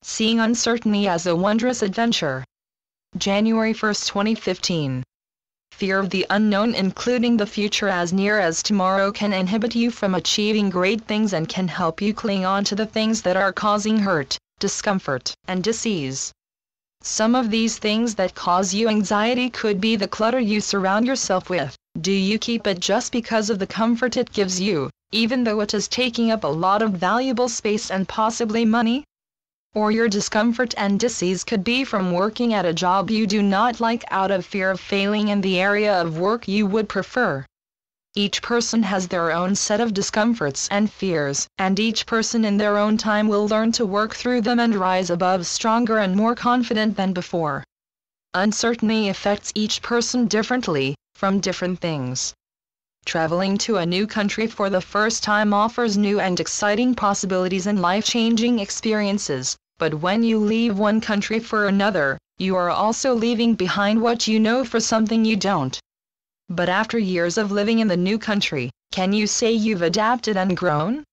Seeing uncertainty as a wondrous adventure. January 1, 2015. Fear of the unknown, including the future as near as tomorrow, can inhibit you from achieving great things and can help you cling on to the things that are causing hurt, discomfort, and disease. Some of these things that cause you anxiety could be the clutter you surround yourself with. Do you keep it just because of the comfort it gives you, even though it is taking up a lot of valuable space and possibly money? Or your discomfort and disease could be from working at a job you do not like out of fear of failing in the area of work you would prefer. Each person has their own set of discomforts and fears, and each person in their own time will learn to work through them and rise above stronger and more confident than before. Uncertainty affects each person differently, from different things. Traveling to a new country for the first time offers new and exciting possibilities and life-changing experiences, but when you leave one country for another, you are also leaving behind what you know for something you don't. But after years of living in the new country, can you say you've adapted and grown?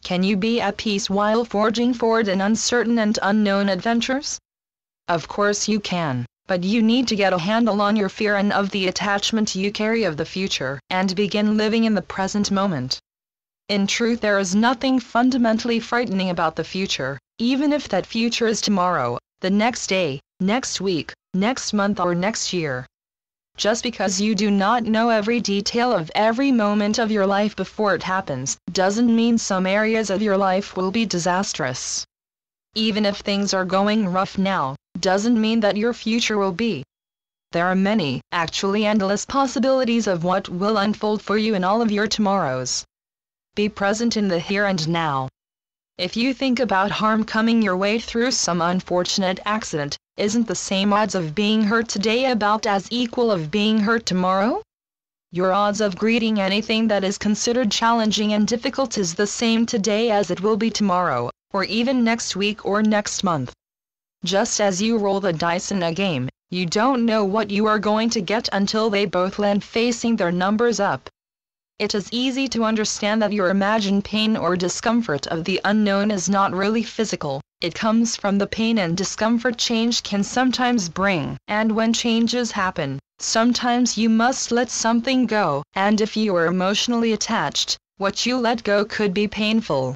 Can you be at peace while forging forward in uncertain and unknown adventures? Of course you can. But you need to get a handle on your fear and of the attachment you carry of the future, and begin living in the present moment. In truth, there is nothing fundamentally frightening about the future, even if that future is tomorrow, the next day, next week, next month, or next year. Just because you do not know every detail of every moment of your life before it happens, doesn't mean some areas of your life will be disastrous. Even if things are going rough now, doesn't mean that your future will be. There are many, actually endless possibilities of what will unfold for you in all of your tomorrows. Be present in the here and now. If you think about harm coming your way through some unfortunate accident, isn't the same odds of being hurt today about as equal of being hurt tomorrow? Your odds of greeting anything that is considered challenging and difficult is the same today as it will be tomorrow, or even next week or next month. Just as you roll the dice in a game, you don't know what you are going to get until they both land facing their numbers up. It is easy to understand that your imagined pain or discomfort of the unknown is not really physical. It comes from the pain and discomfort change can sometimes bring, and when changes happen, sometimes you must let something go, and if you are emotionally attached, what you let go could be painful.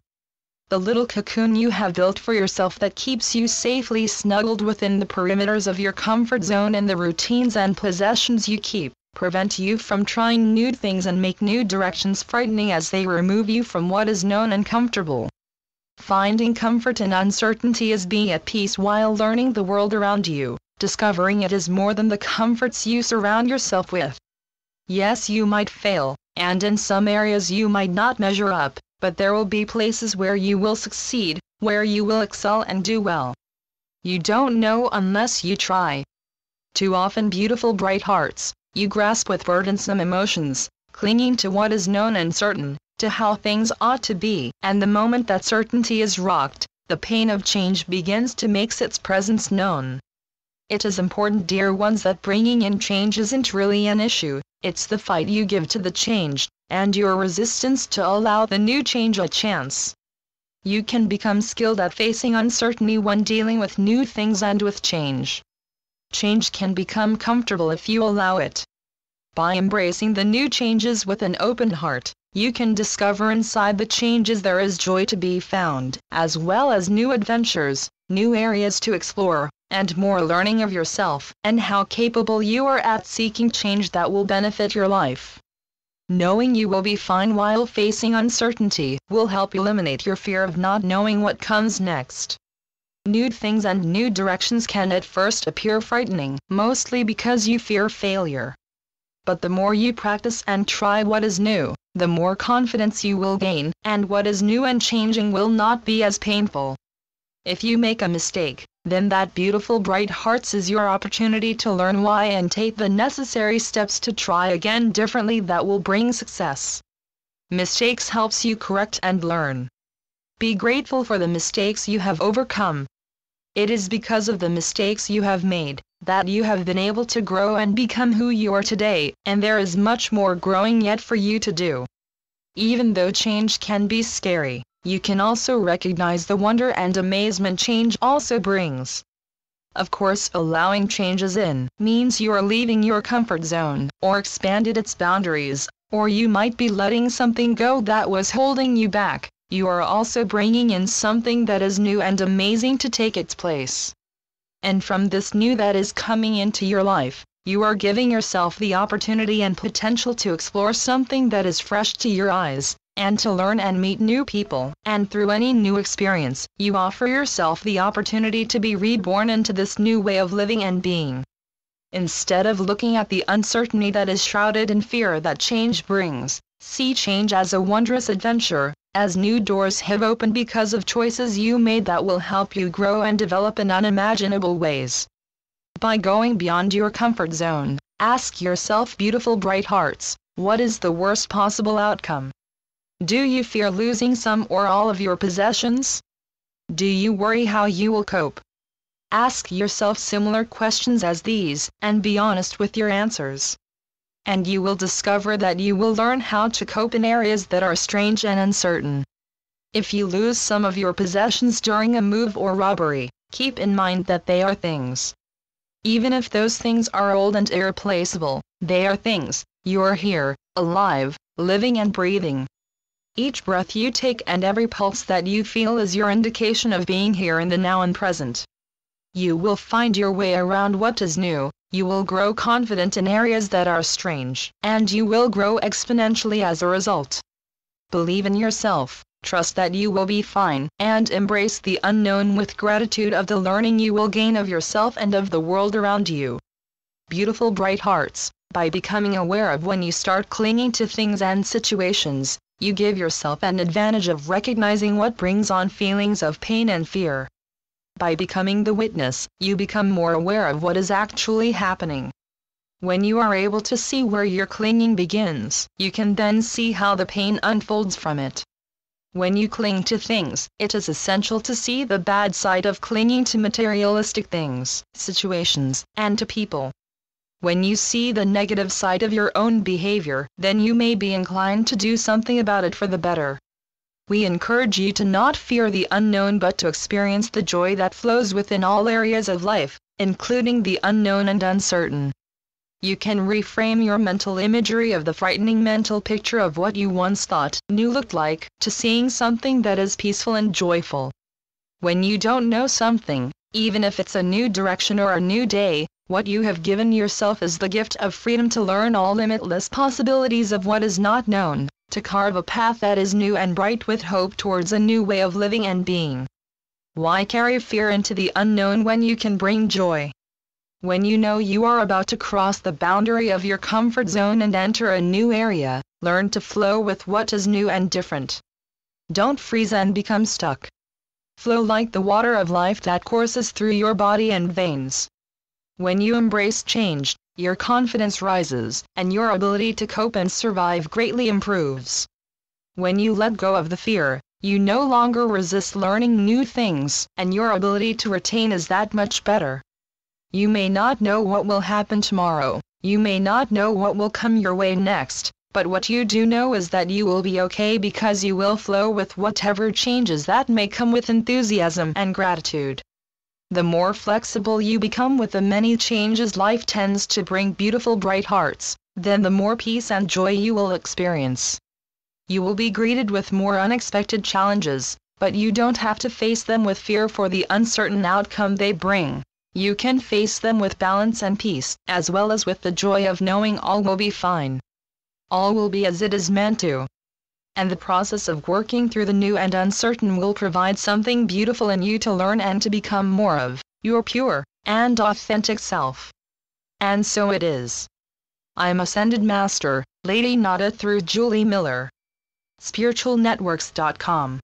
The little cocoon you have built for yourself that keeps you safely snuggled within the perimeters of your comfort zone and the routines and possessions you keep, prevent you from trying new things and make new directions frightening as they remove you from what is known and comfortable. Finding comfort in uncertainty is being at peace while learning the world around you. Discovering it is more than the comforts you surround yourself with. Yes, you might fail, and in some areas you might not measure up, but there will be places where you will succeed, where you will excel and do well. You don't know unless you try. Too often beautiful bright hearts, you grasp with burdensome emotions, clinging to what is known and certain, to how things ought to be, and the moment that certainty is rocked, the pain of change begins to make its presence known. It is important, dear ones, that bringing in change isn't really an issue, it's the fight you give to the change, and your resistance to allow the new change a chance. You can become skilled at facing uncertainty when dealing with new things and with change. Change can become comfortable if you allow it. By embracing the new changes with an open heart, you can discover inside the changes there is joy to be found, as well as new adventures, new areas to explore, and more learning of yourself and how capable you are at seeking change that will benefit your life. Knowing you will be fine while facing uncertainty will help eliminate your fear of not knowing what comes next. New things and new directions can at first appear frightening, mostly because you fear failure. But the more you practice and try what is new, the more confidence you will gain, and what is new and changing will not be as painful. If you make a mistake, then that beautiful bright hearts is your opportunity to learn why and take the necessary steps to try again differently that will bring success. Mistakes helps you correct and learn. Be grateful for the mistakes you have overcome. It is because of the mistakes you have made that you have been able to grow and become who you are today, and there is much more growing yet for you to do. Even though change can be scary, you can also recognize the wonder and amazement change also brings. Of course, allowing changes in means you are leaving your comfort zone, or expanded its boundaries, or you might be letting something go that was holding you back. You are also bringing in something that is new and amazing to take its place. And from this new that is coming into your life, you are giving yourself the opportunity and potential to explore something that is fresh to your eyes, and to learn and meet new people. And through any new experience, you offer yourself the opportunity to be reborn into this new way of living and being. Instead of looking at the uncertainty that is shrouded in fear that change brings, see change as a wondrous adventure, as new doors have opened because of choices you made that will help you grow and develop in unimaginable ways. By going beyond your comfort zone, ask yourself, beautiful bright hearts, what is the worst possible outcome? Do you fear losing some or all of your possessions? Do you worry how you will cope? Ask yourself similar questions as these, and be honest with your answers. And you will discover that you will learn how to cope in areas that are strange and uncertain. If you lose some of your possessions during a move or robbery, keep in mind that they are things. Even if those things are old and irreplaceable, they are things. You are here, alive, living and breathing. Each breath you take and every pulse that you feel is your indication of being here in the now and present. You will find your way around what is new, you will grow confident in areas that are strange, and you will grow exponentially as a result. Believe in yourself, trust that you will be fine, and embrace the unknown with gratitude of the learning you will gain of yourself and of the world around you. Beautiful bright hearts, by becoming aware of when you start clinging to things and situations, you give yourself an advantage of recognizing what brings on feelings of pain and fear. By becoming the witness, you become more aware of what is actually happening. When you are able to see where your clinging begins, you can then see how the pain unfolds from it. When you cling to things, it is essential to see the bad side of clinging to materialistic things, situations, and to people. When you see the negative side of your own behavior, then you may be inclined to do something about it for the better. We encourage you to not fear the unknown but to experience the joy that flows within all areas of life, including the unknown and uncertain. You can reframe your mental imagery of the frightening mental picture of what you once thought new looked like, to seeing something that is peaceful and joyful. When you don't know something, even if it's a new direction or a new day, what you have given yourself is the gift of freedom to learn all limitless possibilities of what is not known, to carve a path that is new and bright with hope towards a new way of living and being. Why carry fear into the unknown when you can bring joy? When you know you are about to cross the boundary of your comfort zone and enter a new area, learn to flow with what is new and different. Don't freeze and become stuck. Flow like the water of life that courses through your body and veins. When you embrace change, your confidence rises, and your ability to cope and survive greatly improves. When you let go of the fear, you no longer resist learning new things, and your ability to retain is that much better. You may not know what will happen tomorrow, you may not know what will come your way next, but what you do know is that you will be okay because you will flow with whatever changes that may come with enthusiasm and gratitude. The more flexible you become with the many changes life tends to bring, beautiful bright hearts, then the more peace and joy you will experience. You will be greeted with more unexpected challenges, but you don't have to face them with fear for the uncertain outcome they bring. You can face them with balance and peace, as well as with the joy of knowing all will be fine. All will be as it is meant to. And the process of working through the new and uncertain will provide something beautiful in you to learn and to become more of your pure and authentic self. And so it is. I'm Ascended Master, Lady Nada through Julie Miller. SpiritualNetworks.com